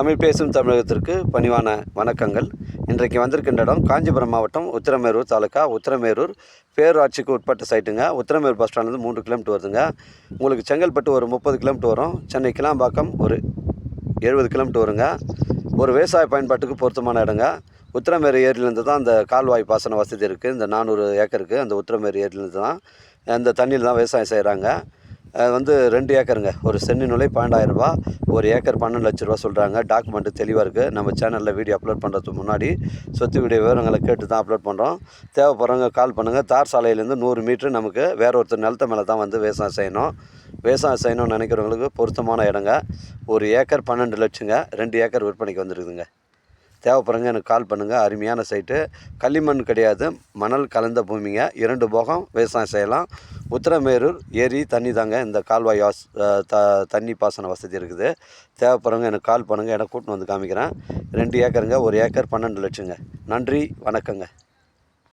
தமிழ் பேசும் தமிழகத்திற்கு பணிவான வணக்கங்கள். இன்றைக்கு வந்திருக்கின்ற இடம் காஞ்சிபுரம் மாவட்டம் உத்திரமேரூர் தாலுக்கா உத்திரமேரூர் பேரூராட்சிக்கு உட்பட்ட சைட்டுங்க. உத்திரமேரூர் பஸ் ஸ்டாண்ட்லேருந்து 3 கிலோமீட்டர் வருதுங்க. உங்களுக்கு செங்கல்பட்டு ஒரு 30 கிலோமீட்டர் வரும். சென்னை கிளாம்பாக்கம் ஒரு 70 கிலோமீட்டர் வருங்க. ஒரு விவசாய பயன்பாட்டுக்கு பொருத்தமான இடங்க. உத்திரமேரூர் ஏரியிலேருந்து தான் அந்த கால்வாய் பாசன வசதி இருக்குது. இந்த 400 ஏக்கருக்கு அந்த உத்திரமேரூர் ஏரியிலேருந்து தான் அந்த தண்ணியில் தான் விவசாயம் செய்கிறாங்க. வந்து 2 ஏக்கருங்க. ஒரு சென்னின் விலை ரூ. 12,000, ஒரு ஏக்கர் 12 லட்ச ரூபா சொல்கிறாங்க. டாக்குமெண்ட்டு தெளிவாக இருக்குது. நம்ம சேனலில் வீடியோ அப்லோட் பண்ணுறதுக்கு முன்னாடி சொத்து வீடியோ விவரங்களை கேட்டு தான் அப்லோட் பண்ணுறோம். தேவைப்படுறவங்க கால் பண்ணுங்கள். தார் சாலையிலேருந்து 100 மீட்ரு நமக்கு வேற ஒருத்தர் நிலத்த மேலே தான் வந்து விவசாயம் செய்யணும். விவசாயம் செய்யணும்னு நினைக்கிறவங்களுக்கு பொருத்தமான இடங்க. ஒரு ஏக்கர் 12 லட்சங்க. 2 ஏக்கர் விற்பனைக்கு வந்துருக்குதுங்க. தேவைப்படுறவங்க எனக்கு கால் பண்ணுங்கள். அருமையான சைட்டு. களிமண் கிடையாது, மணல் கலந்த பூமிங்க. 2 போகம் விவசாயம் செய்யலாம். உத்திரமேரூர் ஏரி தண்ணி தாங்க. இந்த கால்வாய் தண்ணி பாசன வசதி இருக்குது. தேவைப்படுறவங்க எனக்கு கால் பண்ணுங்கள். எனக்கு கூட்டின்னு வந்து காமிக்கிறேன். 2 ஏக்கருங்க. ஒரு ஏக்கர் 12 லட்சங்க. நன்றி, வணக்கங்க.